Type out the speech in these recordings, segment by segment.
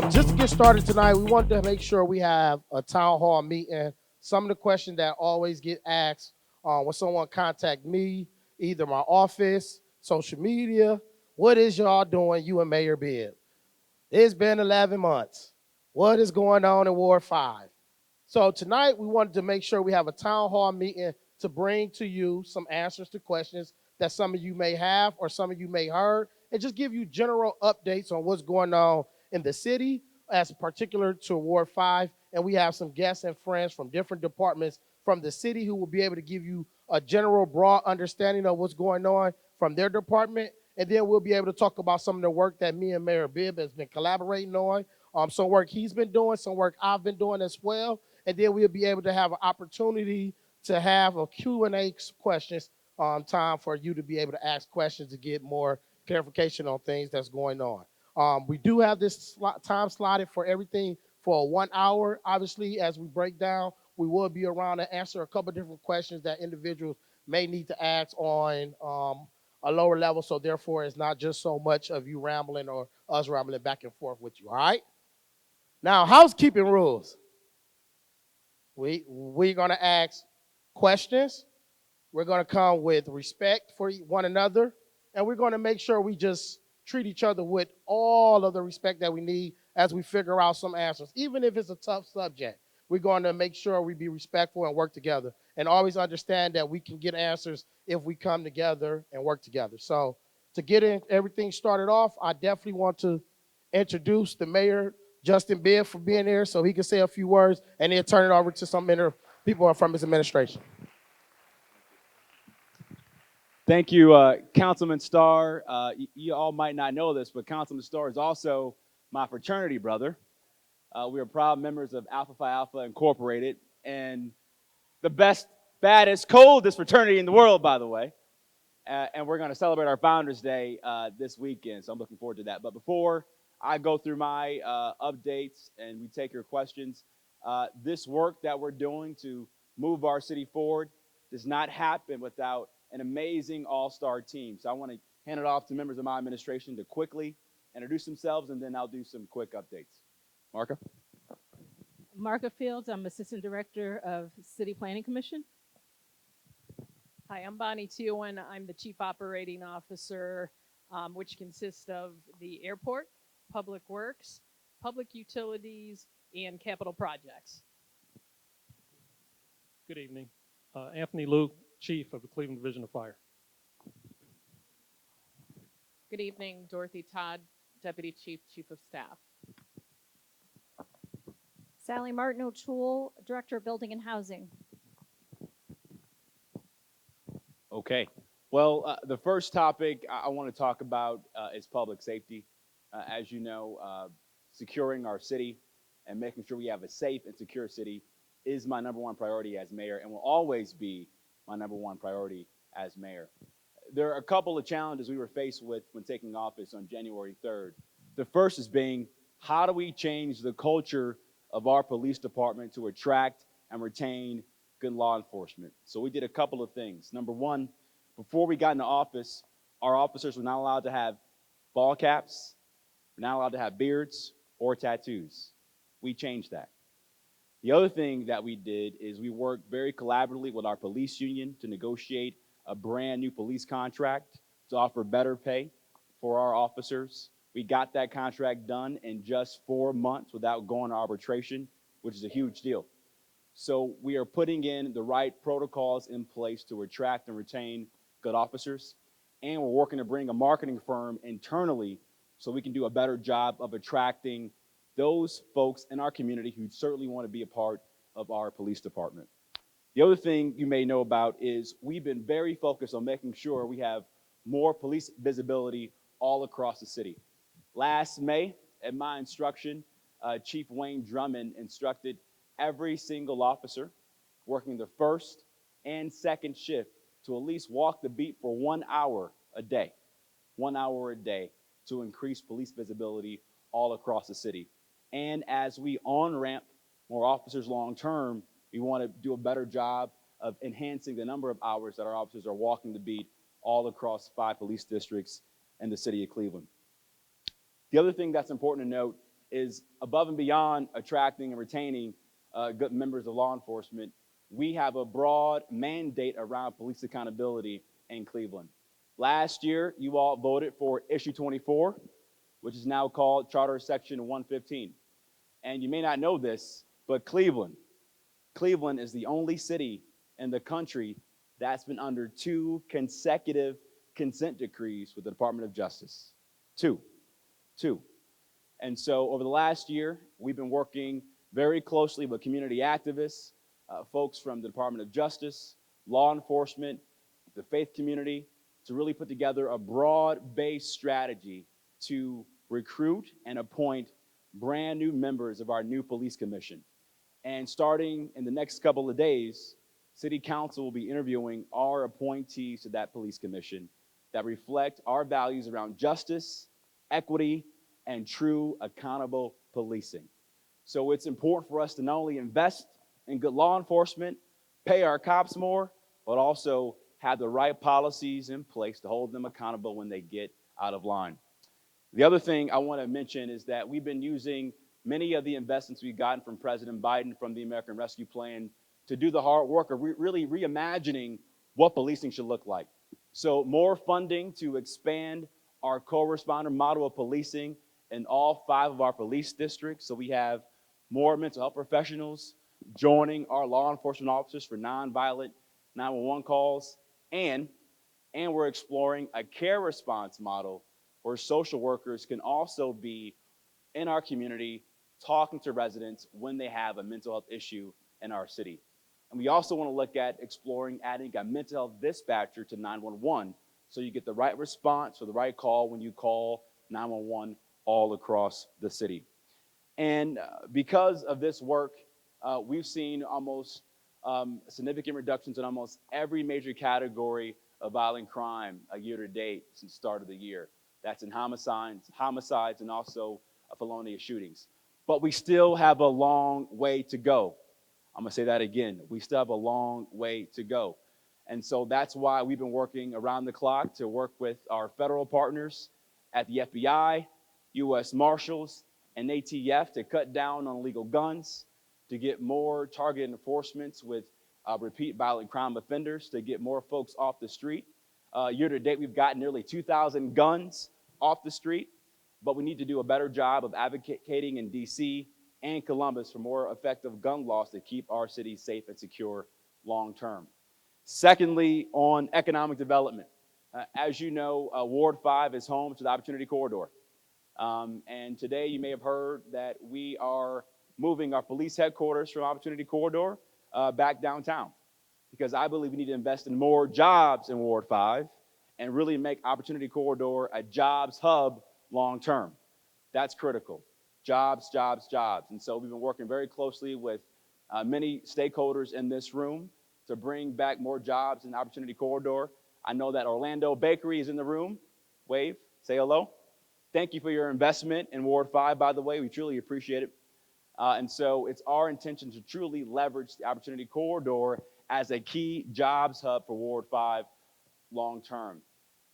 Just to get started tonight, we wanted to make sure we have a town hall meeting. Some of the questions that always get asked when someone contact me, either my office, social media, what is y'all doing, you and Mayor Bibb? It's been 11 months. What is going on in Ward 5? So tonight we wanted to make sure we have a town hall meeting to bring to you some answers to questions that some of you may have or some of you may heard, and just give you general updates on what's going on in the city as particular to Ward 5. And we have some guests and friends from different departments from the city who will be able to give you a general broad understanding of what's going on from their department. And then we'll be able to talk about some of the work that me and Mayor Bibb has been collaborating on. Some work he's been doing, some work I've been doing as well, and then we'll be able to have an opportunity to have a Q&A questions time for you to be able to ask questions to get more clarification on things that's going on. We do have this time slotted for everything for 1 hour. Obviously, as we break down, we will be around to answer a couple different questions that individuals may need to ask on a lower level. So therefore, it's not just so much of you rambling or us rambling back and forth with you. All right. Now, housekeeping rules. We're going to ask questions. We're going to come with respect for one another. And we're going to make sure we just treat each other with all of the respect that we need as we figure out some answers. Even if it's a tough subject, we're going to make sure we be respectful and work together. And always understand that we can get answers if we come together and work together. So to get everything started off, I definitely want to introduce the mayor, Justin Bibb, for being here so he can say a few words and then turn it over to some people from his administration. Thank you, Councilman Starr. You all might not know this, but Councilman Starr is also my fraternity brother. We are proud members of Alpha Phi Alpha Incorporated, and the best, baddest, coldest fraternity in the world, by the way. And we're going to celebrate our Founders Day this weekend, so I'm looking forward to that. But before I go through my updates and we take your questions, this work that we're doing to move our city forward does not happen without an amazing all-star team. So I want to hand it off to members of my administration to quickly introduce themselves, and then I'll do some quick updates. Marka? Marka Fields, I'm Assistant Director of City Planning Commission. Hi, I'm Bonnie Teowen. I'm the Chief Operating Officer, which consists of the airport, public works, public utilities, and capital projects. Good evening. Anthony Luke, Chief of the Cleveland Division of Fire. Good evening. Dorothy Todd, Deputy Chief, Chief of Staff. Sally Martin O'Toole, Director of Building and Housing. Okay. Well, the first topic I want to talk about is public safety. As you know, securing our city and making sure we have a safe and secure city is my number one priority as mayor and will always be my number one priority as mayor. There are a couple of challenges we were faced with when taking office on January 3rd. The first is being, how do we change the culture of our police department to attract and retain good law enforcement? So we did a couple of things. Number one, before we got into office, our officers were not allowed to have ball caps, we're not allowed to have beards or tattoos. We changed that. The other thing that we did is we worked very collaboratively with our police union to negotiate a brand new police contract to offer better pay for our officers. We got that contract done in just 4 months without going to arbitration, which is a huge deal. So we are putting in the right protocols in place to attract and retain good officers. And we're working to bring a marketing firm internally so we can do a better job of attracting those folks in our community who certainly want to be a part of our police department. The other thing you may know about is we've been very focused on making sure we have more police visibility all across the city. Last May, at my instruction, Chief Wayne Drummond instructed every single officer working the first and second shift to at least walk the beat for 1 hour a day, 1 hour a day to increase police visibility all across the city. And as we on-ramp more officers long-term, we want to do a better job of enhancing the number of hours that our officers are walking the beat all across 5 police districts in the city of Cleveland. The other thing that's important to note is above and beyond attracting and retaining good members of law enforcement. We have a broad mandate around police accountability in Cleveland. Last year, you all voted for Issue 24, which is now called Charter Section 115. And you may not know this, but Cleveland is the only city in the country that's been under 2 consecutive consent decrees with the Department of Justice. Two. And so over the last year, we've been working very closely with community activists, folks from the Department of Justice, law enforcement, the faith community, to really put together a broad-based strategy to recruit and appoint brand new members of our new police commission. And starting in the next couple of days, City Council will be interviewing our appointees to that police commission that reflect our values around justice, equity, and true accountable policing. So it's important for us to not only invest in good law enforcement, pay our cops more, but also have the right policies in place to hold them accountable when they get out of line. The other thing I want to mention is that we've been using many of the investments we've gotten from President Biden from the American Rescue Plan to do the hard work of really reimagining what policing should look like. So more funding to expand our co-responder model of policing in all 5 of our police districts. So we have more mental health professionals joining our law enforcement officers for nonviolent 911 calls. And we're exploring a care response model where social workers can also be in our community talking to residents when they have a mental health issue in our city. And we also want to look at exploring adding a mental health dispatcher to 911 so you get the right response or the right call when you call 911 all across the city. And because of this work, we've seen almost significant reductions in almost every major category of violent crime year to date since the start of the year. That's in homicides, and also felonious shootings. But we still have a long way to go. I'm gonna say that again. We still have a long way to go. And so that's why we've been working around the clock to work with our federal partners at the FBI, U.S. Marshals, and ATF to cut down on illegal guns, to get more targeted enforcements with repeat violent crime offenders, to get more folks off the street. Year to date, we've gotten nearly 2,000 guns off the street, but we need to do a better job of advocating in DC and Columbus for more effective gun laws to keep our city safe and secure long term. Secondly, on economic development. As you know, Ward 5 is home to the Opportunity Corridor. And today you may have heard that we are moving our police headquarters from Opportunity Corridor back downtown, because I believe we need to invest in more jobs in Ward 5 and really make Opportunity Corridor a jobs hub long term. That's critical. Jobs, jobs, jobs. And so we've been working very closely with many stakeholders in this room to bring back more jobs in the Opportunity Corridor. I know that Orlando Bakery is in the room. Wave, say hello. Thank you for your investment in Ward 5, by the way. We truly appreciate it. And so it's our intention to truly leverage the Opportunity Corridor as a key jobs hub for Ward 5 long term.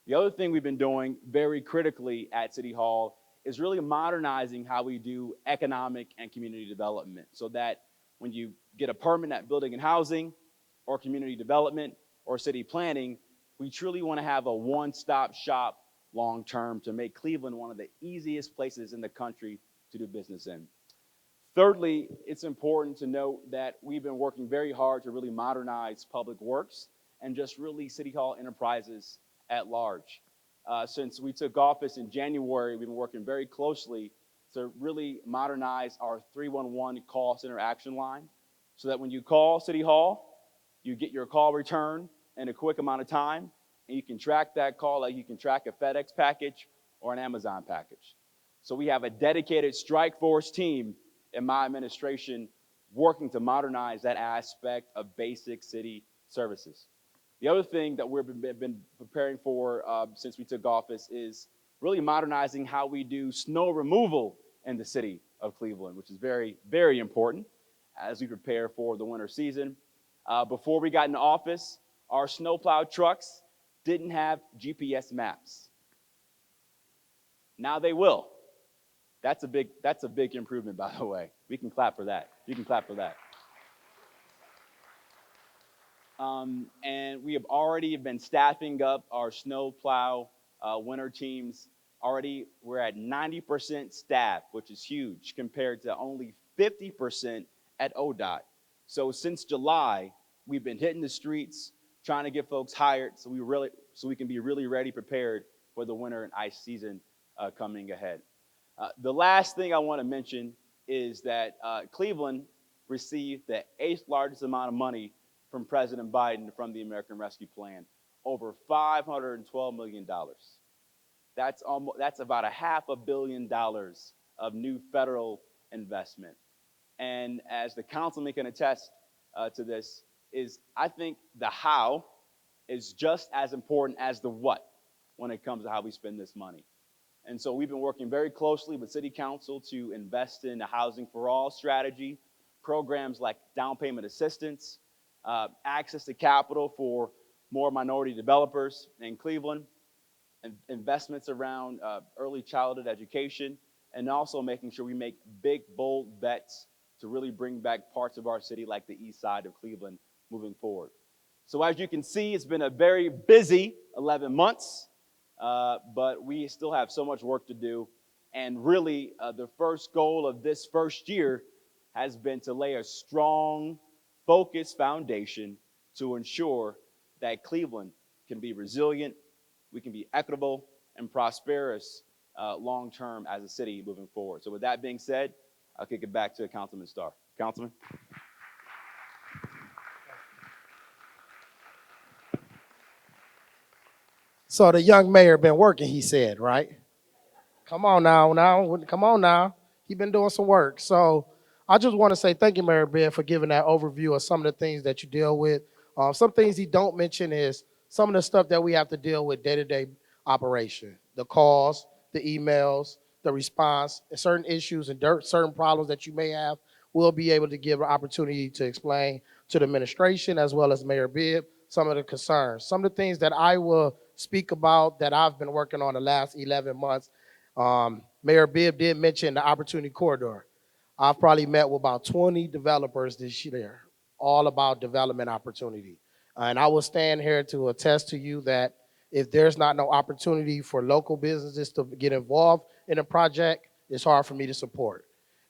The other thing we've been doing very critically at City Hall is really modernizing how we do economic and community development, so that when you get a permit at building and housing or community development or city planning, we truly want to have a one-stop shop long term to make Cleveland one of the easiest places in the country to do business in. Thirdly, it's important to note that we've been working very hard to really modernize public works and just really City Hall enterprises at large. Since we took office in January, we've been working very closely to really modernize our 311 call center action line, so that when you call City Hall, you get your call returned in a quick amount of time, and you can track that call like you can track a FedEx package or an Amazon package. So we have a dedicated strike force team in my administration working to modernize that aspect of basic city services. The other thing that we've been preparing for since we took office is really modernizing how we do snow removal in the city of Cleveland, which is very, very important as we prepare for the winter season. Before we got into office, our snowplow trucks didn't have GPS maps. Now they will. That's a big improvement, by the way. We can clap for that. You can clap for that. And we have already been staffing up our snow plow winter teams. Already, we're at 90% staff, which is huge compared to only 50% at ODOT. So since July, we've been hitting the streets, trying to get folks hired so we can be really ready, prepared for the winter and ice season coming ahead. The last thing I want to mention is that Cleveland received the 8th largest amount of money from President Biden from the American Rescue Plan, over $512 million. That's about $500 million of new federal investment. And as the councilman can attest to this, I think the how is just as important as the what when it comes to how we spend this money. And so we've been working very closely with City Council to invest in the Housing for All strategy, programs like down payment assistance, access to capital for more minority developers in Cleveland, and investments around early childhood education, and also making sure we make big, bold bets to really bring back parts of our city like the east side of Cleveland moving forward. So as you can see, it's been a very busy 11 months, but we still have so much work to do. And really, the first goal of this first year has been to lay a strong, focused foundation to ensure that Cleveland can be resilient, we can be equitable and prosperous long-term as a city moving forward. So with that being said, I'll kick it back to Councilman Starr. Councilman? So the young mayor been working, he said, right? Come on now. He been doing some work. So I just want to say thank you, Mayor Bibb, for giving that overview of some of the things that you deal with. Some things he don't mention is some of the stuff that we have to deal with day-to-day operation, the calls, the emails, the response, and certain issues and certain problems that you may have. We'll be able to give an opportunity to explain to the administration as well as Mayor Bibb some of the concerns. Some of the things that I will speak about that I've been working on the last 11 months. Mayor Bibb did mention the Opportunity Corridor. I've probably met with about 20 developers this year, all about development opportunity. And I will stand here to attest to you that if there's not no opportunity for local businesses to get involved in a project, it's hard for me to support.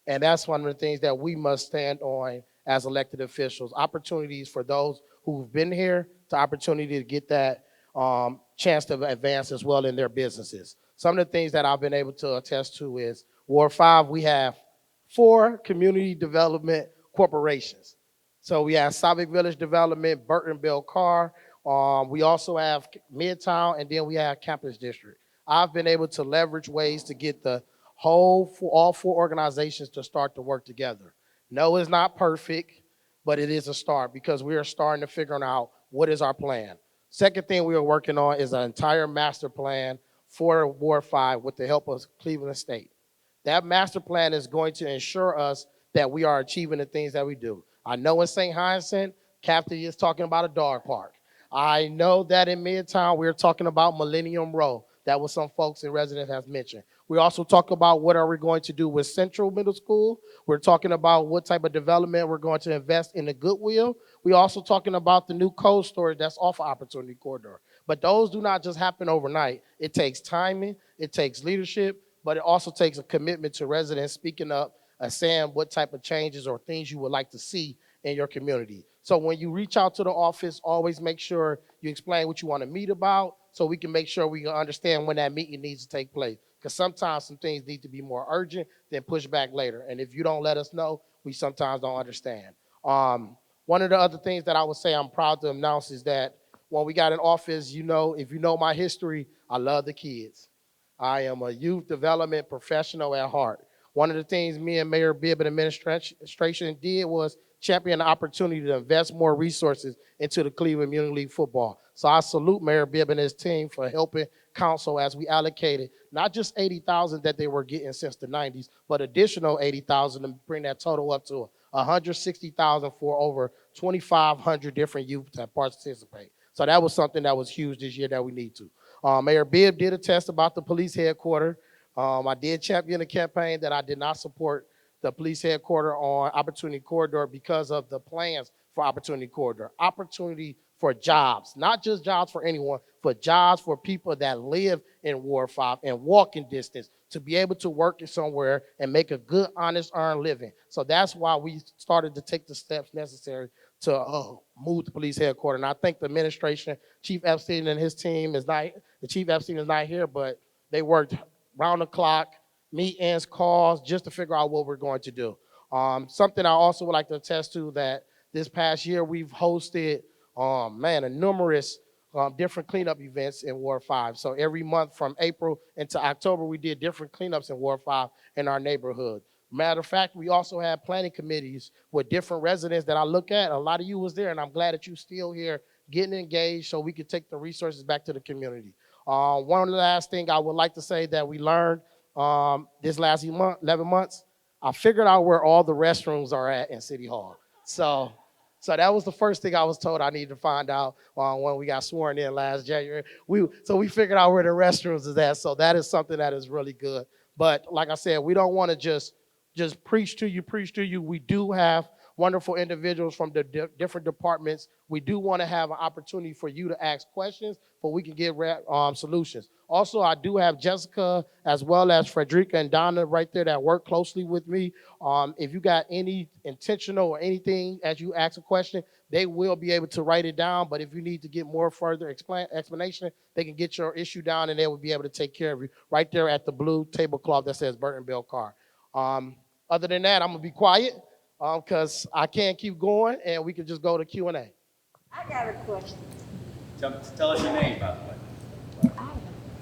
And that's one of the things that we must stand on as elected officials, opportunities for those who've been here, to opportunity to get that chance to advance as well in their businesses. Some of the things that I've been able to attest to is Ward 5, we have 4 community development corporations. So we have Savick Village Development, Burton Bell Carr. We also have Midtown, and then we have Campus District. I've been able to leverage ways to get all 4 organizations to start to work together. No, it's not perfect, but it is a start because we are starting to figure out what is our plan. Second thing we are working on is an entire master plan for Ward 5 with the help of Cleveland State. That master plan is going to ensure us that we are achieving the things that we do. I know in St. Hyacinth, Captain is talking about a dog park. I know that in Midtown, we're talking about Millennium Row. That was some folks and residents have mentioned. We also talk about what are we going to do with Central Middle School. We're talking about what type of development we're going to invest in the Goodwill. We're also talking about the new cold storage that's off of Opportunity Corridor. But those do not just happen overnight. It takes timing, it takes leadership, but it also takes a commitment to residents speaking up and saying what type of changes or things you would like to see in your community. So when you reach out to the office, always make sure you explain what you want to meet about so we can make sure we can understand when that meeting needs to take place. Because sometimes some things need to be more urgent than push back later. And if you don't let us know, we sometimes don't understand. One of the other things that I would say I'm proud to announce is that when we got in office, if you know my history, I love the kids. I am a youth development professional at heart. One of the things me and Mayor Bibb and administration did was champion the opportunity to invest more resources into the Cleveland Community League football. So I salute Mayor Bibb and his team for helping council as we allocated not just $80,000 that they were getting since the 90s, but additional $80,000 to bring that total up to $160,000 for over 2,500 different youth that participate. So that was something that was huge this year that we need to. Mayor Bibb did attest about the police headquarters. I did champion a campaign that I did not support the police headquarters on Opportunity Corridor because of the plans for Opportunity Corridor. Opportunity for jobs, not just jobs for anyone, for jobs for people that live in Ward 5 and walking distance to be able to work in somewhere and make a good, honest, earned living. So that's why we started to take the steps necessary to move the police headquarters. And I think the administration, Chief Epstein and his team the Chief Epstein is not here, but they worked round the clock, meetings, calls, just to figure out what we're going to do. Something I also would like to attest to that this past year we've hosted, a numerous different cleanup events in Ward 5. So every month from April into October, we did different cleanups in Ward 5 in our neighborhood. Matter of fact, we also had planning committees with different residents that I look at. A lot of you was there, and I'm glad that you still here getting engaged so we could take the resources back to the community. One last thing I would like to say that we learned this last 11 months, I figured out where all the restrooms are at in City Hall. So that was the first thing I was told I needed to find out when we got sworn in last January. So we figured out where the restrooms is at. So that is something that is really good. But like I said, we don't want to just preach to you. We do have wonderful individuals from the different departments. We do want to have an opportunity for you to ask questions, but we can get solutions. Also, I do have Jessica as well as Frederica and Donna right there that work closely with me. If you got any intentional or anything as you ask a question, they will be able to write it down. But if you need to get more further explanation, they can get your issue down and they will be able to take care of you right there at the blue tablecloth that says Burton Bill Carr. Other than that, I'm gonna be quiet because I can't keep going, and we can just go to Q&A. I got a question. Tell us your name, by the way.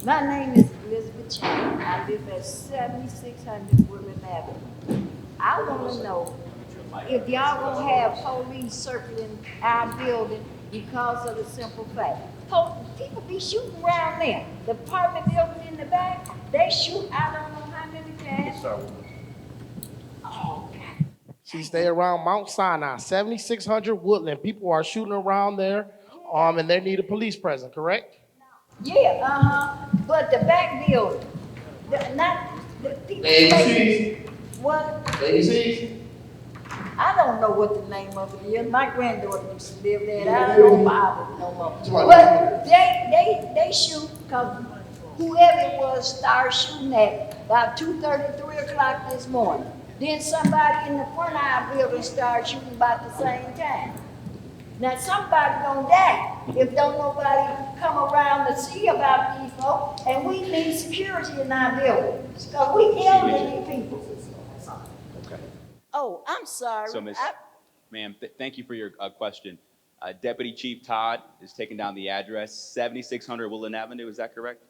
My name is Elizabeth Chan. I live at 7600 Woodland Avenue. I want to know if y'all gonna have police circling our building because of the simple fact. People be shooting around there. The apartment building in the back, they shoot I don't know how many times. Oh, God. She stay around Mount Sinai, 7600 Woodland. People are shooting around there, and they need a police presence, correct? Yeah, but the back building, not the people. What? ABCs? I don't know what the name of it is. My granddaughter used to live there, and I don't bother no more. But they shoot, because whoever it was started shooting at about 2:30, 3 o'clock this morning. Then somebody in the front of our building started shooting about the same time. Now somebody gonna die if don't nobody come around to see about these folks, and we need security in our buildings, because we elderly people. Okay. Oh, I'm sorry. So, ma'am, thank you for your question. Deputy Chief Todd is taking down the address, 7600 Woodland Avenue. Is that correct?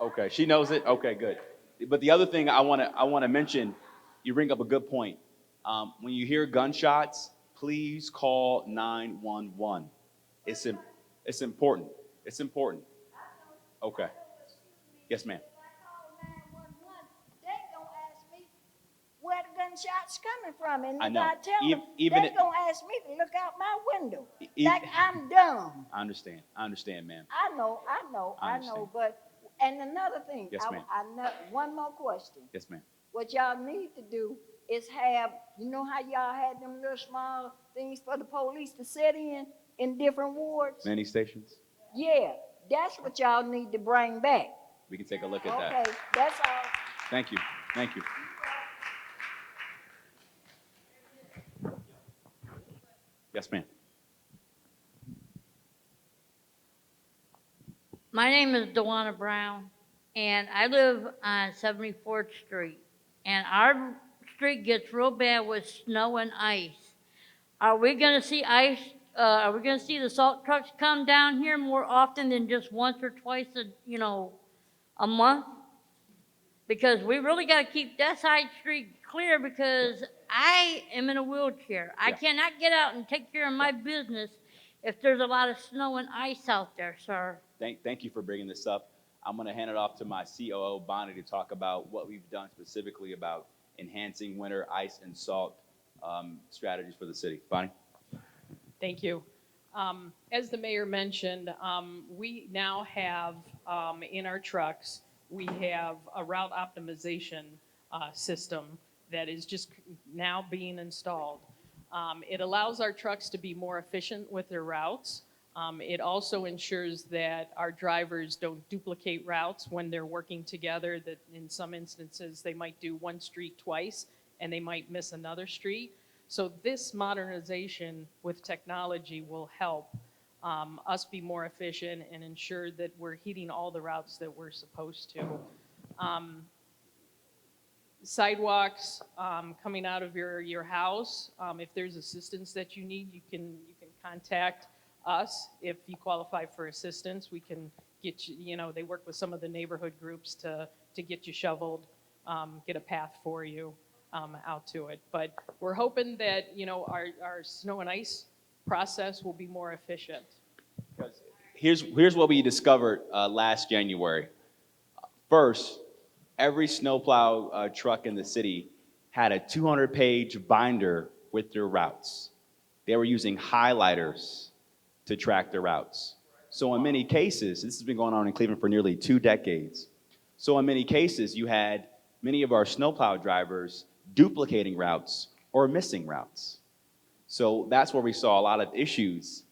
Okay, she knows it. Okay, good. But the other thing I want to mention, you bring up a good point. When you hear gunshots, please call 911. It's important. It's important. Okay. Yes, ma'am. They gonna ask me where the gunshots coming from, and I if know. I tell them, Even they gonna ask me to look out my window like I'm dumb. I understand, ma'am. I know. understand. But and another thing, Yes, ma'am. I know one more question. Yes, ma'am. What y'all need to do is have, you know how y'all had them little small things for the police to sit in different wards? Many stations. Yeah, that's what y'all need to bring back. We can take a look at that. Okay, that's all. Thank you. Thank you. Yes, ma'am. My name is Dewana Brown, and I live on 74th Street. And our street gets real bad with snow and ice. Are we gonna see ice? Are we gonna see the salt trucks come down here more often than just once or twice a month? Because we really gotta keep that side street clear, because I am in a wheelchair. I cannot get out and take care of my business if there's a lot of snow and ice out there, sir. Thank you for bringing this up. I'm going to hand it off to my COO, Bonnie, to talk about what we've done specifically about enhancing winter ice and salt strategies for the city. Bonnie? Thank you. As the mayor mentioned, we now have in our trucks we have a route optimization system that is just now being installed. It allows our trucks to be more efficient with their routes. It also ensures that our drivers don't duplicate routes when they're working together, that in some instances they might do one street twice and they might miss another street. So this modernization with technology will help us be more efficient and ensure that we're hitting all the routes that we're supposed to. Sidewalks coming out of your house, if there's assistance that you need, you can contact us. If you qualify for assistance, we can get you, they work with some of the neighborhood groups to get you shoveled, get a path for you out to it. But we're hoping that, our snow and ice process will be more efficient. Here's what we discovered last January. First, every snowplow truck in the city had a 200-page binder with their routes. They were using highlighters to track their routes. So in many cases, this has been going on in Cleveland for nearly 2 decades. So in many cases, you had many of our snowplow drivers duplicating routes or missing routes. So that's where we saw a lot of issues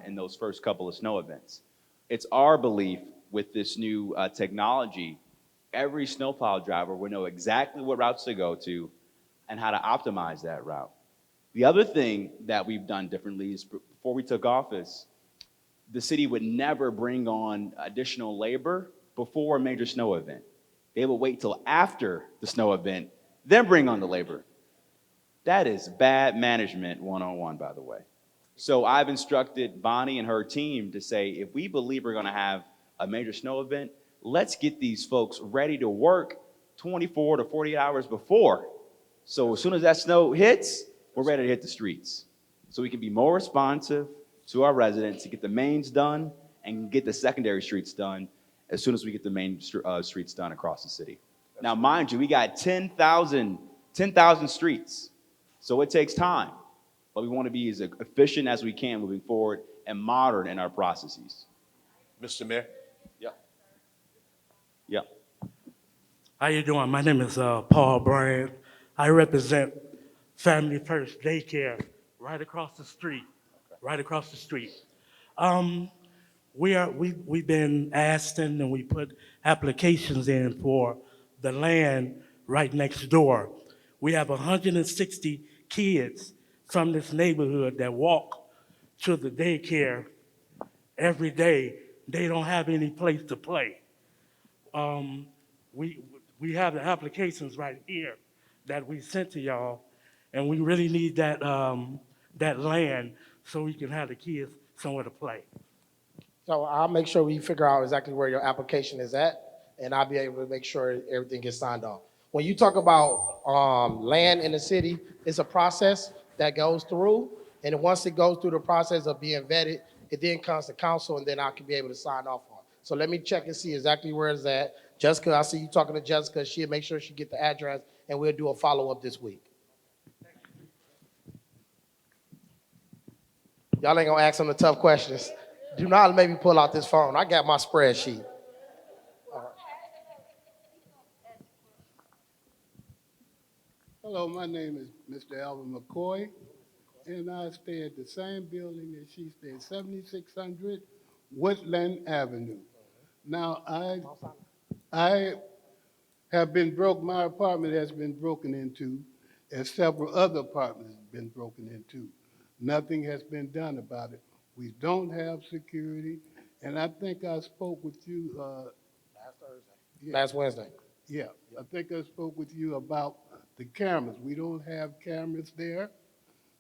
in those first couple of snow events. It's our belief with this new technology, every snowplow driver will know exactly what routes to go to and how to optimize that route. The other thing that we've done differently is before we took office, the city would never bring on additional labor before a major snow event. They would wait till after the snow event, then bring on the labor. That is bad management 101, by the way. So I've instructed Bonnie and her team to say, if we believe we're gonna have a major snow event, let's get these folks ready to work 24 to 48 hours before. So as soon as that snow hits, we're ready to hit the streets. So we can be more responsive to our residents to get the mains done and get the secondary streets done as soon as we get the main streets done across the city. Now, mind you, we got 10,000 streets. So it takes time, but we want to be as efficient as we can moving forward and modern in our processes. Mr. Mayor? Yeah. How you doing? My name is Paul Bryan. I represent Family First Daycare right across the street. We've been asking and we put applications in for the land right next door. We have 160 kids from this neighborhood that walk to the daycare every day. They don't have any place to play. We have the applications right here that we sent to y'all, and we really need that land so we can have the kids somewhere to play. So I'll make sure we figure out exactly where your application is at, and I'll be able to make sure everything gets signed off. When you talk about land in the city, it's a process that goes through, and once it goes through the process of being vetted, it then comes to council, and then I can be able to sign off on it. So let me check and see exactly where it's at. Jessica, I see you talking to Jessica. She'll make sure she get the address, and we'll do a follow-up this week. Y'all ain't gonna ask them the tough questions. Do not make me pull out this phone. I got my spreadsheet. Hello, my name is Mr. Alvin McCoy, and I stay at the same building that she stays, 7600 Woodland Avenue. Now, I have been broke, my apartment has been broken into, and several other apartments have been broken into. Nothing has been done about it. We don't have security, and I think I spoke with you. Last Thursday. Last Wednesday. Yeah, I think I spoke with you about the cameras. We don't have cameras there.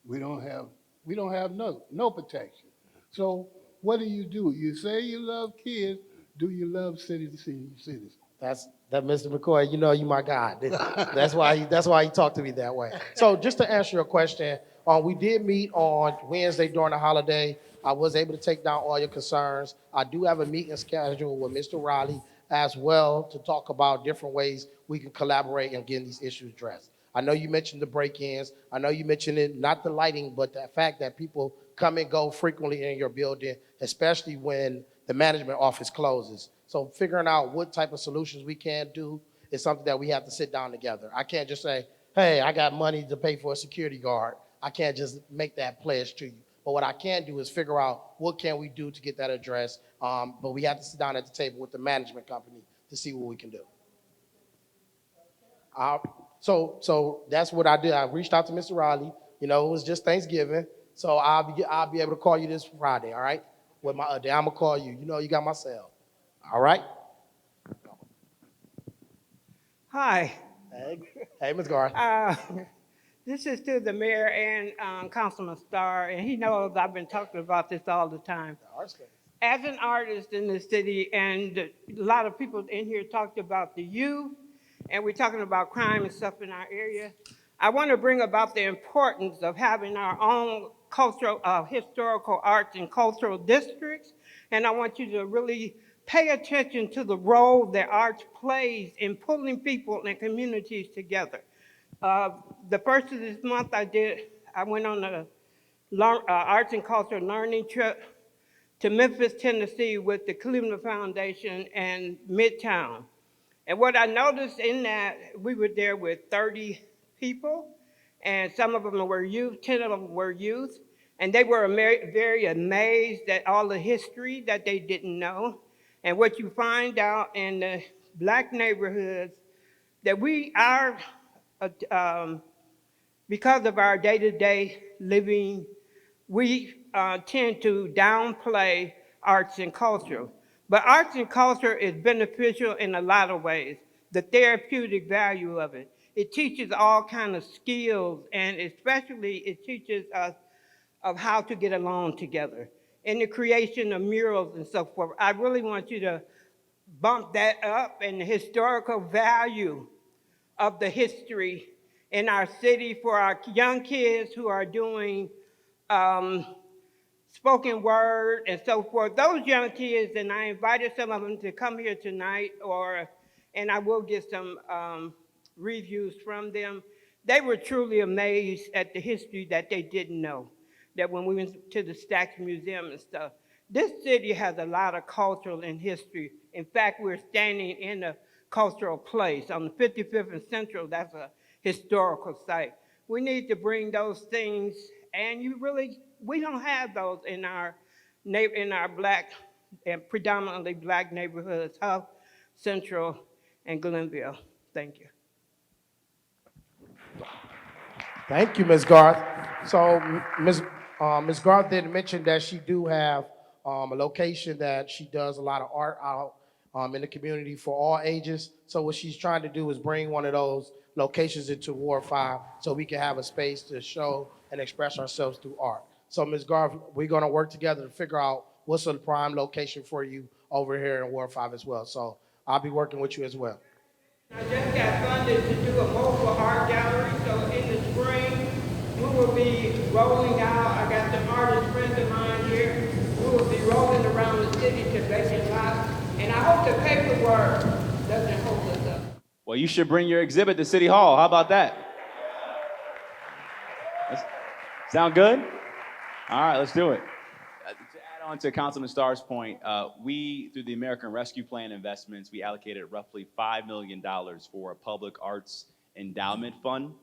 We don't have no protection. So what do? You say you love kids. Do you love citizens? That Mr. McCoy, you know you my guy. That's why he talked to me that way. So just to answer your question, we did meet on Wednesday during the holiday. I was able to take down all your concerns. I do have a meeting scheduled with Mr. Riley as well to talk about different ways we can collaborate in getting these issues addressed. I know you mentioned the break-ins. I know you mentioned it, not the lighting, but the fact that people come and go frequently in your building, especially when the management office closes. So figuring out what type of solutions we can do is something that we have to sit down together. I can't just say, hey, I got money to pay for a security guard. I can't just make that pledge to you. But what I can do is figure out what can we do to get that addressed. But we have to sit down at the table with the management company to see what we can do. So that's what I did. I reached out to Mr. Riley. You know, it was just Thanksgiving. So I'll be able to call you this Friday, all right? With my day, I'm gonna call you. You know, you got my cell. All right? Hi. Hey, Ms. Garth. This is to the mayor and Councilman Starr, and he knows I've been talking about this all the time. As an artist in the city, and a lot of people in here talked about the youth, and we're talking about crime and stuff in our area, I want to bring about the importance of having our own cultural, historical arts and cultural districts, and I want you to really pay attention to the role that arts plays in pulling people and communities together. The first of this month I went on a arts and culture learning trip to Memphis, Tennessee with the Cleveland Foundation and Midtown. And what I noticed in that, we were there with 30 people, and some of them were youth, 10 of them were youth, and they were very amazed at all the history that they didn't know. And what you find out in the Black neighborhoods, that we are, because of our day-to-day living, we tend to downplay arts and culture. But arts and culture is beneficial in a lot of ways. The therapeutic value of it. It teaches all kinds of skills, and especially it teaches us of how to get along together. In the creation of murals and so forth, I really want you to bump that up, and the historical value of the history in our city for our young kids who are doing spoken word and so forth. Those young kids, and I invited some of them to come here tonight, and I will get some reviews from them. They were truly amazed at the history that they didn't know, that when we went to the Stax Museum and stuff. This city has a lot of cultural and history. In fact, we're standing in a cultural place on the 55th and Central. That's a historical site. We need to bring those things, and we don't have those in our Black and predominantly Black neighborhoods, South, Central, and Glenville. Thank you. Thank you, Ms. Garth. So Ms. Garth did mention that she do have a location that she does a lot of art out in the community for all ages. So what she's trying to do is bring one of those locations into Ward 5 so we can have a space to show and express ourselves through art. So Ms. Garth, we're gonna work together to figure out what's a prime location for you over here in Ward 5 as well. So I'll be working with you as well. I just got funded to do a mobile art gallery, so in the spring, we will be rolling out, I got some artist friends of mine here, we will be rolling around the city to vacant lots, and I hope the paperwork doesn't hold us up. Well, you should bring your exhibit to City Hall. How about that? Sound good? All right, let's do it. To add on to Councilman Starr's point, we, through the American Rescue Plan investments, we allocated roughly $5 million for a public arts endowment fund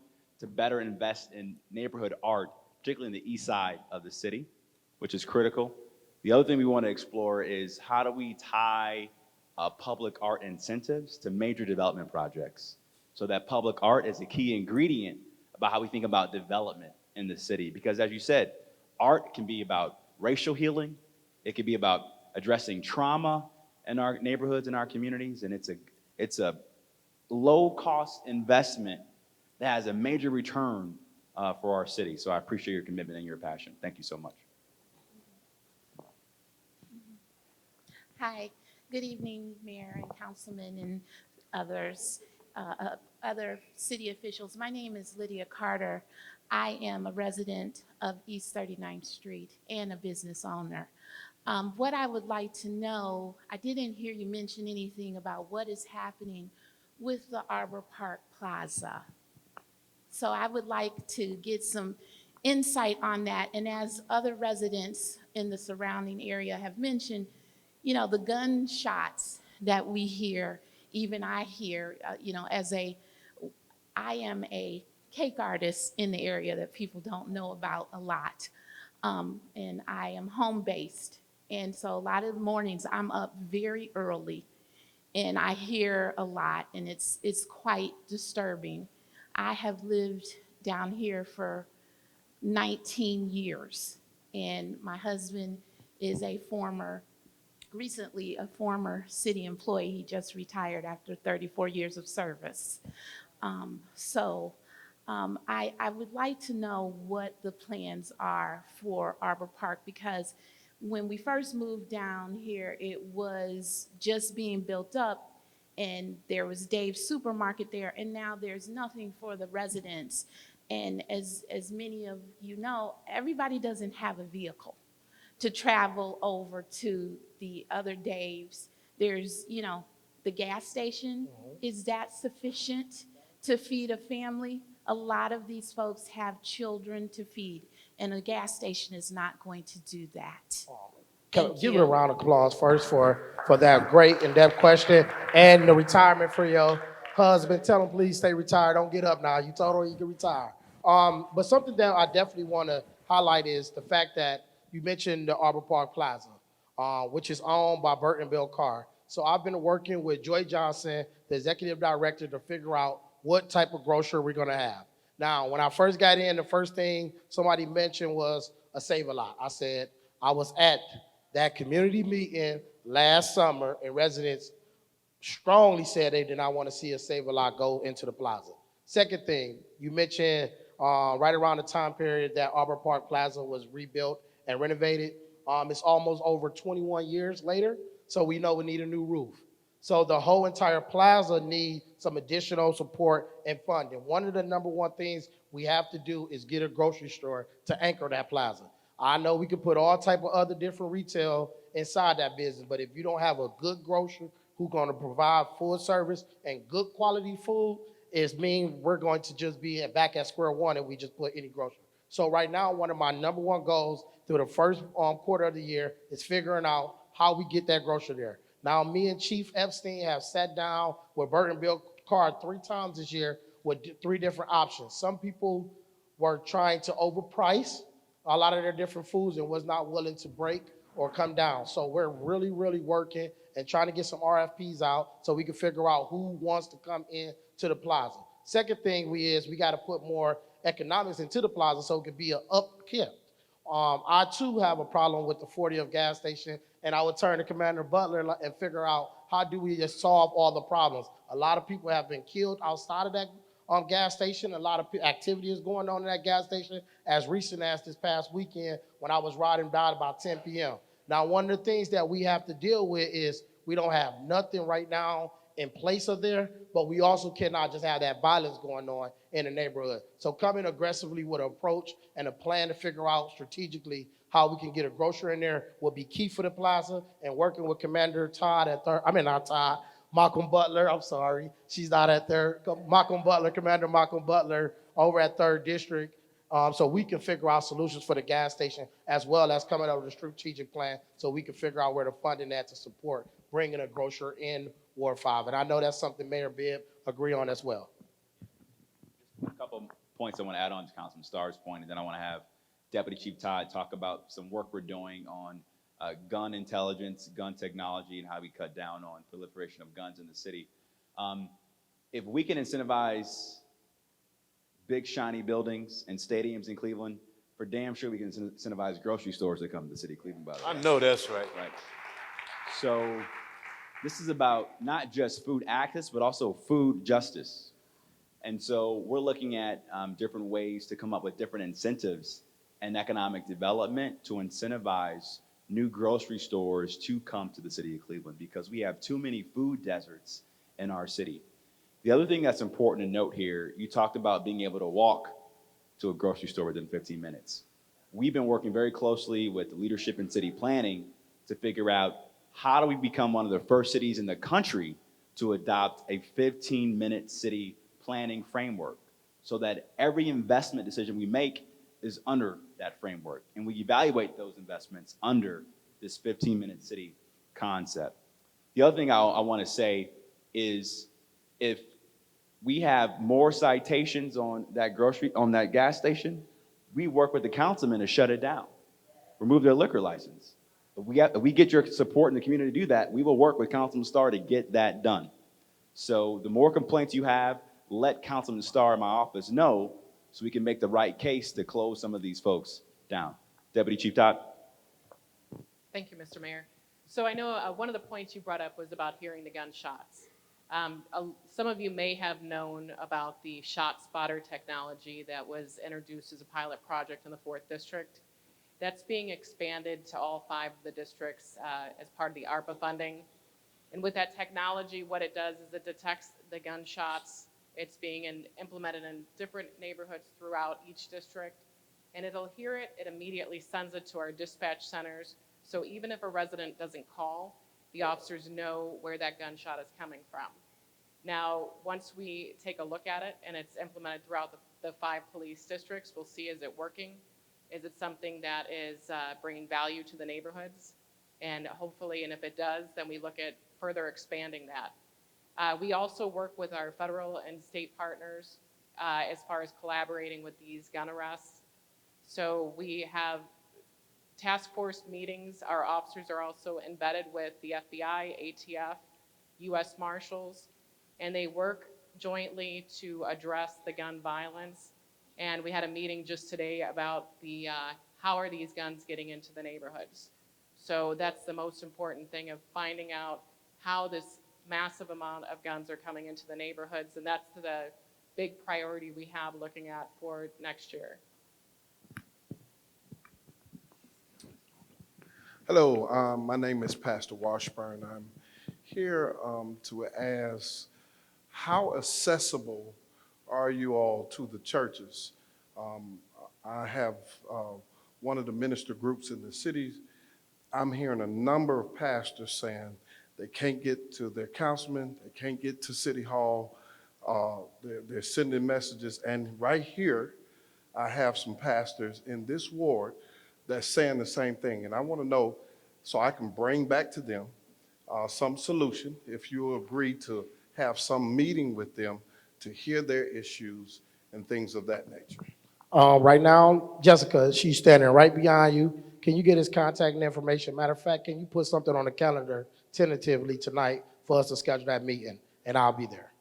to better invest in neighborhood art, particularly in the east side of the city, which is critical. The other thing we want to explore is how do we tie public art incentives to major development projects so that public art is a key ingredient about how we think about development in the city. Because as you said, art can be about racial healing, it can be about addressing trauma in our neighborhoods and our communities, and it's a low-cost investment that has a major return for our city. So I appreciate your commitment and your passion. Thank you so much. Hi, good evening, Mayor and Councilman and others, other city officials. My name is Lydia Carter. I am a resident of East 39th Street and a business owner. What I would like to know, I didn't hear you mention anything about what is happening with the Arbor Park Plaza. So I would like to get some insight on that. And as other residents in the surrounding area have mentioned, you know, the gunshots that we hear, even I hear, I am a cake artist in the area that people don't know about a lot. And I am home-based. And so a lot of the mornings I'm up very early and I hear a lot, and it's quite disturbing. I have lived down here for 19 years, and my husband is recently a former city employee. He just retired after 34 years of service. I would like to know what the plans are for Arbor Park, because when we first moved down here, it was just being built up, and there was Dave's Supermarket there, and now there's nothing for the residents. And as many of you know, everybody doesn't have a vehicle to travel over to the other Dave's. There's, you know, the gas station. Is that sufficient to feed a family? A lot of these folks have children to feed, and a gas station is not going to do that. Give it a round of applause first for that great in-depth question and the retirement for your husband. Tell him please stay retired. Don't get up now. You told him you can retire. But something that I definitely want to highlight is the fact that you mentioned the Arbor Park Plaza, which is owned by Burt and Bill Carr. So I've been working with Joy Johnson, the executive director, to figure out what type of grocery we're going to have. Now, when I first got in, the first thing somebody mentioned was a Save-A-Lot. I said I was at that community meeting last summer, and residents strongly said they did not want to see a Save-A-Lot go into the plaza. Second thing, you mentioned right around the time period that Arbor Park Plaza was rebuilt and renovated. It's almost over 21 years later, so we know we need a new roof. So the whole entire plaza needs some additional support and funding. One of the number one things we have to do is get a grocery store to anchor that plaza. I know we could put all type of other different retail inside that business, but if you don't have a good grocer who's going to provide full service and good quality food, it means we're going to just be back at square one and we just put any grocery. So right now, one of my number one goals through the first quarter of the year is figuring out how we get that grocery there. Now, me and Chief Epstein have sat down with Burt and Bill Carr 3 times this year with 3 different options. Some people were trying to overprice a lot of their different foods and was not willing to break or come down. So we're really, really working and trying to get some RFPs out so we can figure out who wants to come in to the plaza. Second thing we got to put more economics into the plaza so it could be an upkeep. I too have a problem with the 40th gas station, and I would turn to Commander Butler and figure out how do we just solve all the problems. A lot of people have been killed outside of that gas station. A lot of activity is going on in that gas station as recent as this past weekend when I was riding by about 10 p.m. Now, one of the things that we have to deal with is we don't have nothing right now in place of there, but we also cannot just have that violence going on in the neighborhood. So coming aggressively with an approach and a plan to figure out strategically how we can get a grocer in there will be key for the plaza, and working with Commander Todd Malcolm Butler, I'm sorry, she's not at third, Commander Malcolm Butler over at 3rd District, so we can figure out solutions for the gas station as well as coming up with a strategic plan so we can figure out where the funding at to support bringing a grocer in Ward 5. And I know that's something Mayor Bibb agree on as well. A couple points I want to add on to Councilman Starr's point, and then I want to have Deputy Chief Todd talk about some work we're doing on gun intelligence, gun technology, and how we cut down on proliferation of guns in the city. If we can incentivize big shiny buildings and stadiums in Cleveland, for damn sure we can incentivize grocery stores to come to the city of Cleveland, by the way. I know that's right. Right. So this is about not just food access, but also food justice. And so we're looking at different ways to come up with different incentives and economic development to incentivize new grocery stores to come to the city of Cleveland, because we have too many food deserts in our city. The other thing that's important to note here, you talked about being able to walk to a grocery store within 15 minutes. We've been working very closely with the leadership in city planning to figure out how do we become one of the first cities in the country to adopt a 15-minute city planning framework so that every investment decision we make is under that framework. And we evaluate those investments under this 15-minute city concept. The other thing I want to say is if we have more citations on that gas station, we work with the councilman to shut it down, remove their liquor license. If we get your support in the community to do that, we will work with Councilman Starr to get that done. So the more complaints you have, let Councilman Starr in my office know so we can make the right case to close some of these folks down. Deputy Chief Todd. Thank you, Mr. Mayor. So I know one of the points you brought up was about hearing the gunshots. Some of you may have known about the shot spotter technology that was introduced as a pilot project in the 4th District. That's being expanded to all 5 of the districts as part of the ARPA funding. And with that technology, what it does is it detects the gunshots. It's being implemented in different neighborhoods throughout each district. And it'll hear it, it immediately sends it to our dispatch centers. So even if a resident doesn't call, the officers know where that gunshot is coming from. Now, once we take a look at it and it's implemented throughout the 5 police districts, we'll see, is it working? Is it something that is bringing value to the neighborhoods? And hopefully, and if it does, then we look at further expanding that. We also work with our federal and state partners as far as collaborating with these gun arrests. So we have task force meetings. Our officers are also embedded with the FBI, ATF, U.S. Marshals, and they work jointly to address the gun violence. And we had a meeting just today about the how are these guns getting into the neighborhoods. So that's the most important thing, of finding out how this massive amount of guns are coming into the neighborhoods, and that's the big priority we have looking at for next year. Hello, my name is Pastor Washburn. I'm here to ask, how accessible are you all to the churches? I have one of the minister groups in the city. I'm hearing a number of pastors saying they can't get to their councilman, they can't get to City Hall. They're sending messages, and right here, I have some pastors in this ward that's saying the same thing. And I want to know, so I can bring back to them some solution, if you agree to have some meeting with them to hear their issues and things of that nature. Right now, Jessica, she's standing right behind you. Can you get his contact information? Matter of fact, can you put something on the calendar tentatively tonight for us to schedule that meeting, and I'll be there.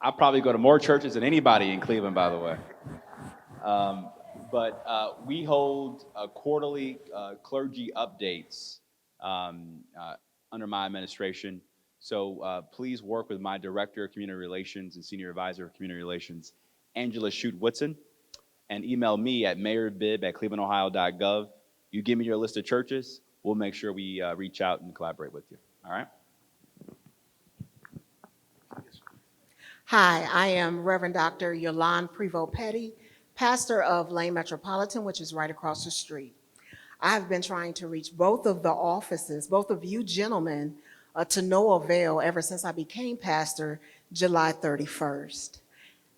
I'll probably go to more churches than anybody in Cleveland, by the way. But we hold quarterly clergy updates under my administration. So please work with my Director of Community Relations and Senior Advisor of Community Relations, Angela Shute-Woodson, and email me at mayorbib@clevelandohio.gov. You give me your list of churches, we'll make sure we reach out and collaborate with you. All right? Hi, I am Reverend Dr. Yolande Prevost-Petty, pastor of Lane Metropolitan, which is right across the street. I have been trying to reach both of the offices, both of you gentlemen, to no avail ever since I became pastor July 31st.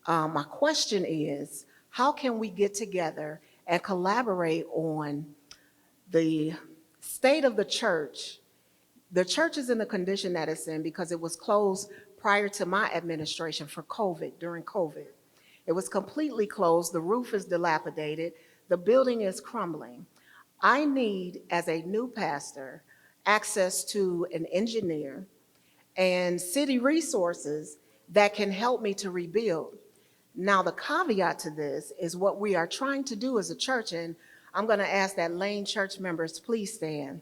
My question is, how can we get together and collaborate on the state of the church? The church is in the condition that it's in because it was closed prior to my administration for COVID, during COVID. It was completely closed. The roof is dilapidated. The building is crumbling. I need, as a new pastor, access to an engineer and city resources that can help me to rebuild. Now, the caveat to this is what we are trying to do as a church, and I'm going to ask that Lane church members please stand.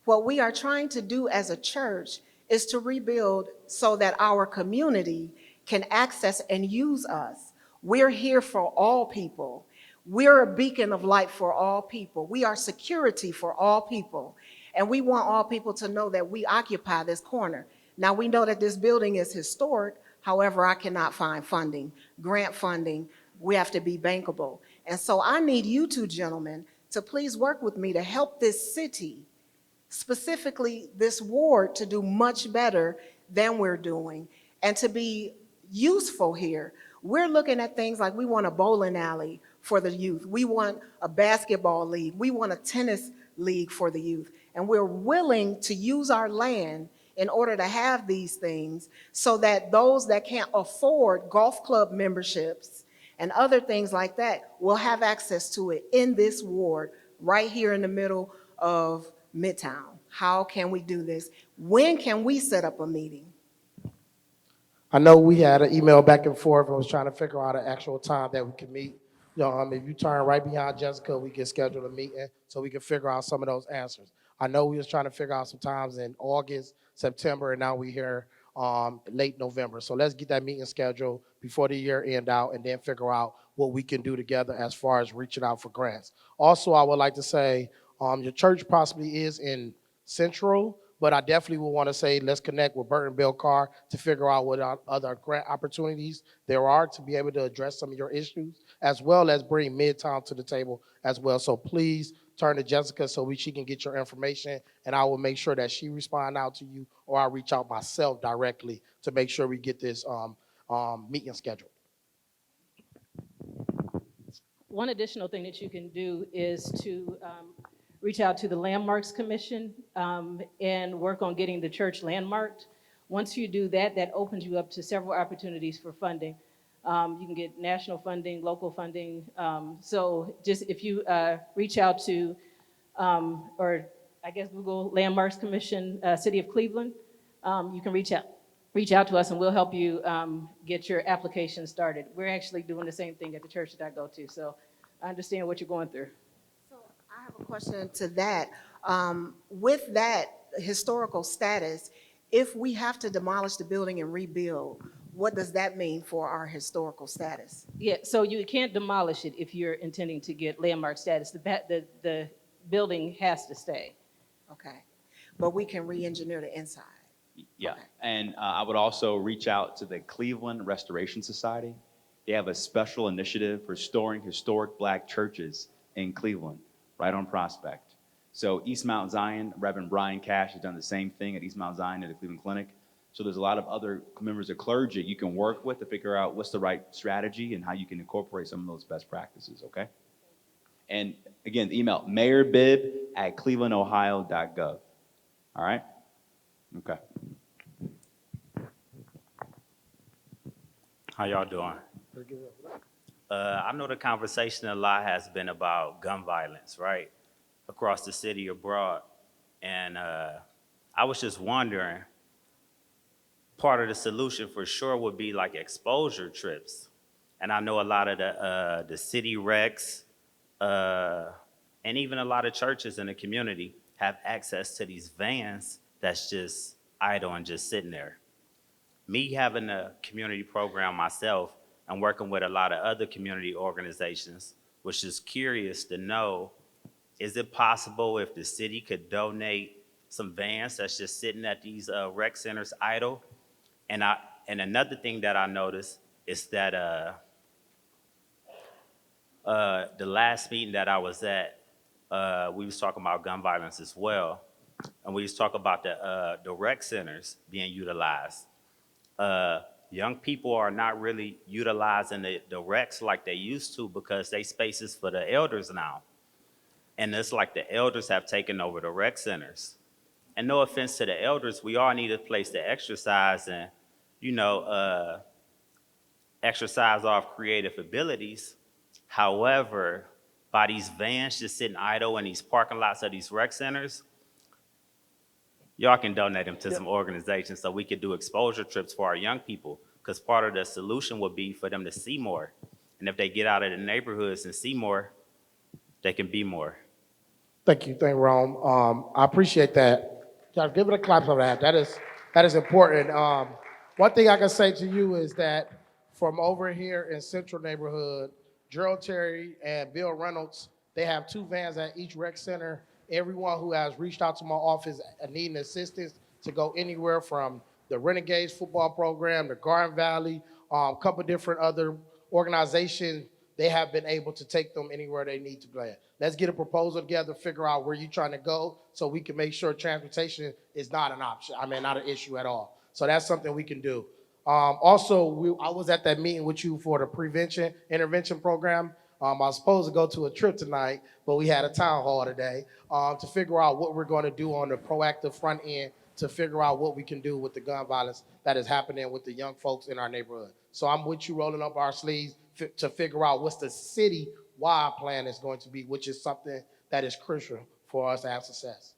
What we are trying to do as a church is to rebuild so that our community can access and use us. We're here for all people. We're a beacon of light for all people. We are security for all people. And we want all people to know that we occupy this corner. Now, we know that this building is historic. However, I cannot find funding, grant funding. We have to be bankable. And so I need you two gentlemen to please work with me to help this city, specifically this ward, to do much better than we're doing and to be useful here. We're looking at things like we want a bowling alley for the youth. We want a basketball league. We want a tennis league for the youth. And we're willing to use our land in order to have these things so that those that can't afford golf club memberships and other things like that will have access to it in this ward right here in the middle of Midtown. How can we do this? When can we set up a meeting? I know we had an email back and forth and was trying to figure out an actual time that we could meet. If you turn right behind Jessica, we can schedule a meeting so we can figure out some of those answers. I know we was trying to figure out some times in August, September, and now we here late November. So let's get that meeting scheduled before the year end out and then figure out what we can do together as far as reaching out for grants. Also, I would like to say your church possibly is in Central, but I definitely would want to say let's connect with Burton Bill Carr to figure out what other grant opportunities there are to be able to address some of your issues, as well as bring Midtown to the table as well. So please turn to Jessica so she can get your information, and I will make sure that she respond out to you, or I'll reach out myself directly to make sure we get this meeting scheduled. One additional thing that you can do is to reach out to the Landmarks Commission and work on getting the church landmarked. Once you do that, that opens you up to several opportunities for funding. You can get national funding, local funding. So just if you reach out to, or I guess Google Landmarks Commission, City of Cleveland, you can reach out to us and we'll help you get your application started. We're actually doing the same thing at the church that I go to. So I understand what you're going through. So I have a question to that. With that historical status, if we have to demolish the building and rebuild, what does that mean for our historical status? Yeah, so you can't demolish it if you're intending to get landmark status. The building has to stay. Okay, but we can re-engineer the inside. Yeah, Okay. and I would also reach out to the Cleveland Restoration Society. They have a special initiative restoring historic Black churches in Cleveland, right on Prospect. So East Mount Zion, Reverend Brian Cash has done the same thing at East Mount Zion at the Cleveland Clinic. So there's a lot of other members of clergy you can work with to figure out what's the right strategy and how you can incorporate some of those best practices, okay? And again, the email, mayorbib@clevelandohio.gov. All right? Okay. How y'all doing? I know the conversation a lot has been about gun violence, right? Across the city, abroad. And I was just wondering, part of the solution for sure would be like exposure trips. And I know a lot of the city recs and even a lot of churches in the community have access to these vans that's just idle and just sitting there. Me having a community program myself and working with a lot of other community organizations was just curious to know, is it possible if the city could donate some vans that's just sitting at these rec centers idle? And another thing that I noticed is that the last meeting that I was at, we was talking about gun violence as well. And we was talking about the rec centers being utilized. Young people are not really utilizing the recs like they used to because they spaces for the elders now. And it's like the elders have taken over the rec centers. And no offense to the elders, we all need a place to exercise and, exercise our creative abilities. However, by these vans just sitting idle in these parking lots of these rec centers, y'all can donate them to some organizations so we could do exposure trips for our young people, because part of the solution would be for them to see more. And if they get out of the neighborhoods and see more, they can be more. Thank you, Rome. I appreciate that. Y'all give it a clap for that. That is important. One thing I can say to you is that from over here in Central Neighborhood, Gerald Terry and Bill Reynolds, they have 2 vans at each rec center. Everyone who has reached out to my office needing assistance to go anywhere from the Renegades football program, the Garden Valley, a couple different other organizations, they have been able to take them anywhere they need to play. Let's get a proposal together, figure out where you're trying to go so we can make sure transportation is not an option. Not an issue at all. So that's something we can do. Also, I was at that meeting with you for the prevention intervention program. I was supposed to go to a trip tonight, but we had a town hall today to figure out what we're going to do on the proactive front end to figure out what we can do with the gun violence that is happening with the young folks in our neighborhood. So I'm with you rolling up our sleeves to figure out what's the city-wide plan is going to be, which is something that is crucial for us to have success.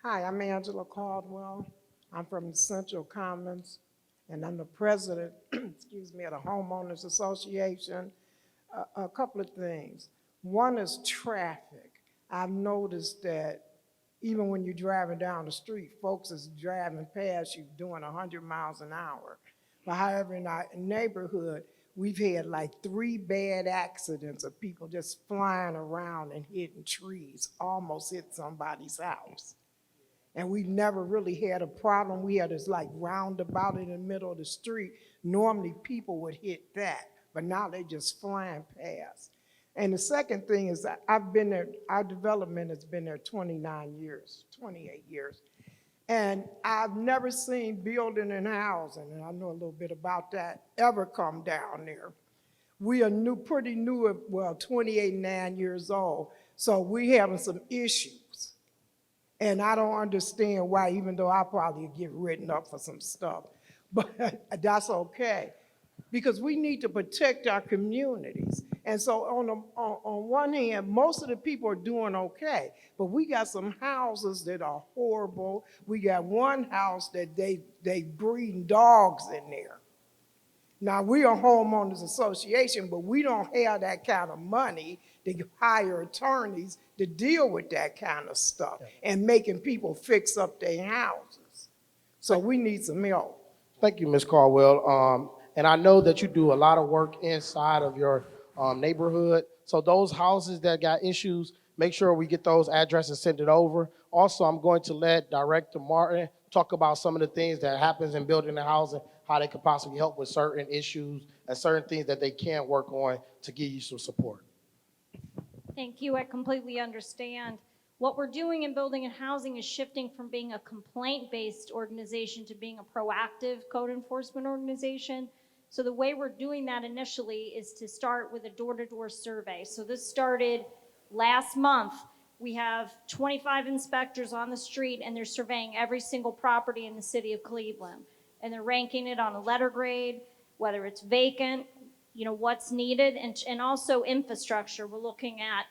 Hi, I'm Angela Caldwell. I'm from Central Commons, and I'm the president, excuse me, of the Homeowners Association. A couple of things. One is traffic. I've noticed that even when you're driving down the street, folks is driving past you doing 100 miles an hour. But however, in our neighborhood, we've had like 3 bad accidents of people just flying around and hitting trees, almost hit somebody's house. And we've never really had a problem. We had this like roundabout in the middle of the street. Normally people would hit that, but now they just flying past. And the second thing is that I've been there, our development has been there 28 years. And I've never seen building and housing, and I know a little bit about that, ever come down there. We are pretty new, well, 28, 9 years old, so we having some issues. And I don't understand why, even though I probably get written up for some stuff, but that's okay. Because we need to protect our communities. And so on one hand, most of the people are doing okay, but we got some houses that are horrible. We got one house that they breeding dogs in there. Now, we are homeowners association, but we don't have that kind of money to hire attorneys to deal with that kind of stuff and making people fix up their houses. So we need some help. Thank you, Ms. Caldwell. And I know that you do a lot of work inside of your neighborhood. So those houses that got issues, make sure we get those addresses, send it over. Also, I'm going to let Director Martin talk about some of the things that happens in building and housing, how they could possibly help with certain issues and certain things that they can work on to give you some support. Thank you. I completely understand. What we're doing in building and housing is shifting from being a complaint-based organization to being a proactive code enforcement organization. So the way we're doing that initially is to start with a door-to-door survey. So this started last month. We have 25 inspectors on the street, and they're surveying every single property in the city of Cleveland. And they're ranking it on a letter grade, whether it's vacant, what's needed, and also infrastructure. We're looking at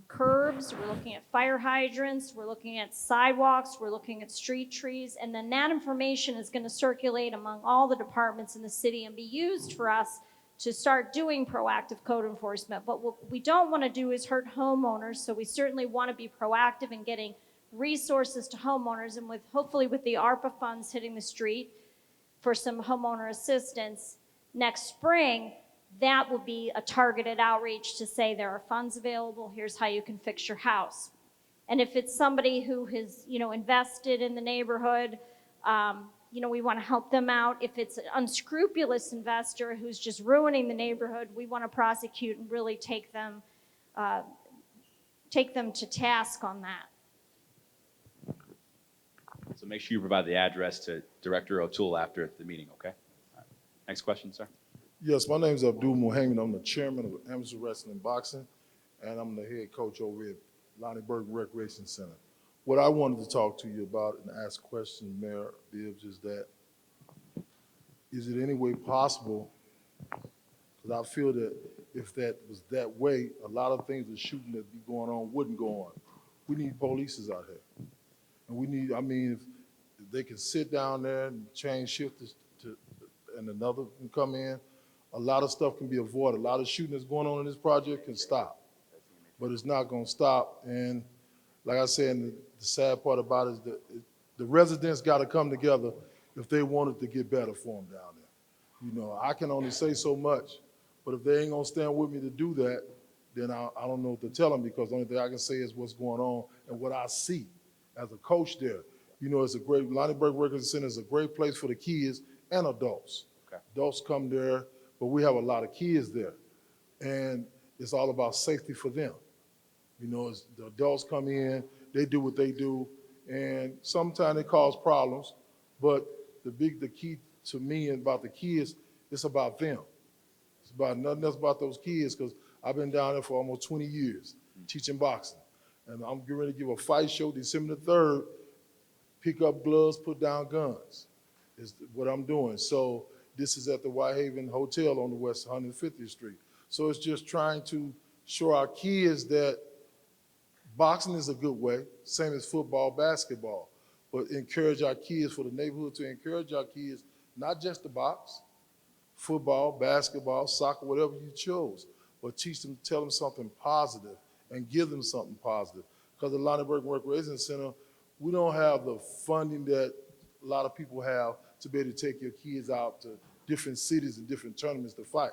curbs, we're looking at fire hydrants, we're looking at sidewalks, we're looking at street trees, and then that information is going to circulate among all the departments in the city and be used for us to start doing proactive code enforcement. But what we don't want to do is hurt homeowners, so we certainly want to be proactive in getting resources to homeowners, and hopefully with the ARPA funds hitting the street for some homeowner assistance next spring, that will be a targeted outreach to say there are funds available, here's how you can fix your house. And if it's somebody who has, invested in the neighborhood, we want to help them out. If it's an unscrupulous investor who's just ruining the neighborhood, we want to prosecute and really take them to task on that. So make sure you provide the address to Director O'Toole after the meeting, okay? All right. Next question, sir. Yes, my name is Abdul Muhammad. I'm the chairman of Amateur Wrestling and Boxing, and I'm the head coach over at Lonnie Burton Recreation Center. What I wanted to talk to you about and ask questions, Mayor Bibbs, is that, is it any way possible, because I feel that if that was that way, a lot of things, the shooting that be going on wouldn't go on. We need polices out here. And we need, if they can sit down there and change shifts and another can come in, a lot of stuff can be avoided. A lot of shooting that's going on in this project can stop, but it's not going to stop. And like I said, the sad part about it is that the residents got to come together if they wanted to get better for them down there. I can only say so much, but if they ain't going to stand with me to do that, then I don't know what to tell them, because the only thing I can say is what's going on and what I see as a coach there. It's a great, Lonnie Burton Recreation Center is a great place for the kids and adults. Okay. Adults come there, but we have a lot of kids there, and it's all about safety for them. As the adults come in, they do what they do, and sometimes they cause problems, but the key to me about the kids, it's about them. It's about nothing else about those kids, because I've been down there for almost 20 years teaching boxing. And I'm getting ready to give a fight show December the 3rd, pick up gloves, put down guns, is what I'm doing. So this is at the Whitehaven Hotel on the West 150th Street. So it's just trying to show our kids that boxing is a good way, same as football, basketball, but encourage our kids, for the neighborhood to encourage our kids, not just to box, football, basketball, soccer, whatever you chose, but teach them, tell them something positive and give them something positive. Because the Lonnie Burton Recreation Center, we don't have the funding that a lot of people have to be able to take your kids out to different cities and different tournaments to fight.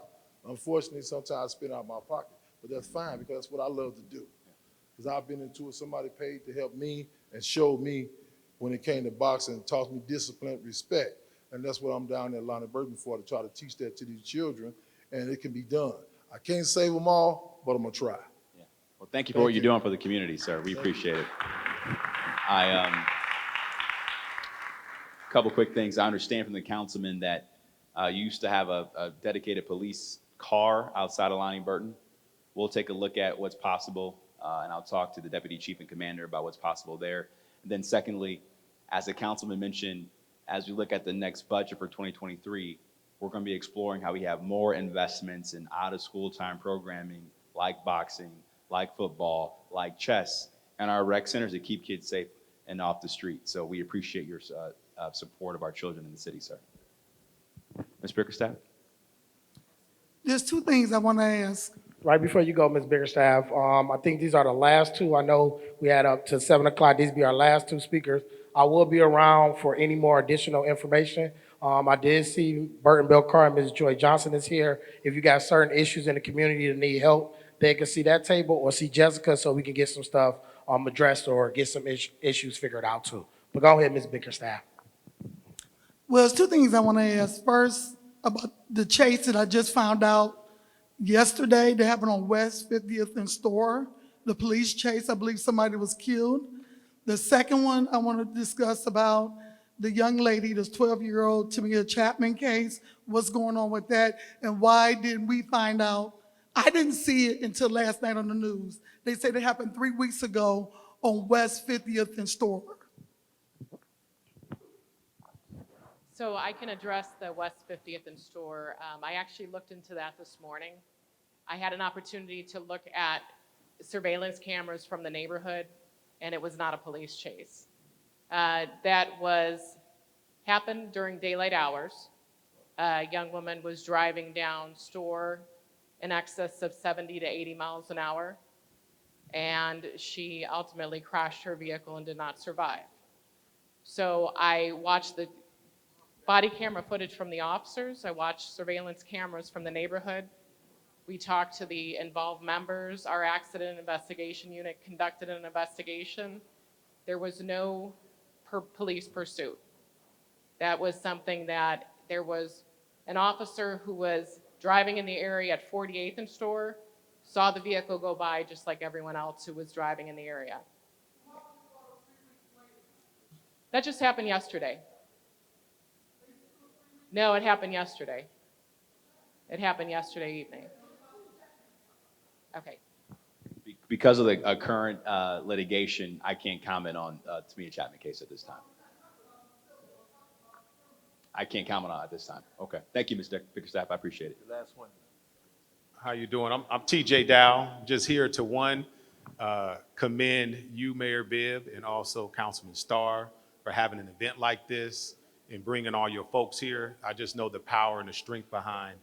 Unfortunately, sometimes I spend out of my pocket, but that's fine because that's what I love to do. Because I've been into it, somebody paid to help me and showed me when it came to boxing, taught me discipline, respect. And that's what I'm down there at Lonnie Burton for, to try to teach that to these children, and it can be done. I can't save them all, but I'm gonna try. Yeah. Well, thank you for what you're doing for the community, sir. We appreciate it. A couple quick things. I understand from the councilman that you used to have a dedicated police car outside of Lonnie Burton. We'll take a look at what's possible, and I'll talk to the deputy chief and commander about what's possible there. And then secondly, as the councilman mentioned, as we look at the next budget for 2023, we're going to be exploring how we have more investments in out-of-school time programming like boxing, like football, like chess, and our rec centers to keep kids safe and off the street. So we appreciate your support of our children in the city, sir. Ms. Bickerstaff? There's two things I want to ask. Right before you go, Ms. Bickerstaff, I think these are the last two. I know we had up to 7 o'clock. These be our last two speakers. I will be around for any more additional information. I did see Burton Bill Carr and Ms. Joy Johnson is here. If you got certain issues in the community that need help, they can see that table or see Jessica so we can get some stuff addressed or get some issues figured out too. But go ahead, Ms. Bickerstaff. Well, there's two things I want to ask. First, about the chase that I just found out yesterday that happened on West 50th and Store. The police chase, I believe somebody was killed. The second one I want to discuss about the young lady, this 12-year-old Tamia Chapman case, what's going on with that, and why didn't we find out? I didn't see it until last night on the news. They said it happened 3 weeks ago on West 50th and Store. So I can address the West 50th and Store. I actually looked into that this morning. I had an opportunity to look at surveillance cameras from the neighborhood, and it was not a police chase. That happened during daylight hours. A young woman was driving down Store in excess of 70 to 80 miles an hour, and she ultimately crashed her vehicle and did not survive. So I watched the body camera footage from the officers. I watched surveillance cameras from the neighborhood. We talked to the involved members. Our accident investigation unit conducted an investigation. There was no police pursuit. That was something that there was an officer who was driving in the area at 48th and Store, saw the vehicle go by just like everyone else who was driving in the area. That just happened yesterday. No, it happened yesterday. It happened yesterday evening. Okay. Because of the current litigation, I can't comment on Tamia Chapman case at this time. I can't comment on it at this time. Okay. Thank you, Mr. Bickerstaff. I appreciate it. Last one. How you doing? I'm TJ Dow, just here to commend you, Mayor Bibb, and also Councilman Starr for having an event like this and bringing all your folks here. I just know the power and the strength behind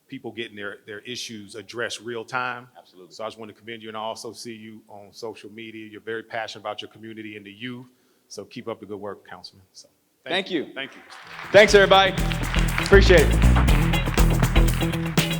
people getting their issues addressed real time. Absolutely. So I just want to commend you, and I also see you on social media. You're very passionate about your community and the youth. So keep up the good work, Councilman. So thank you. Thank you. Thanks, everybody. Appreciate it.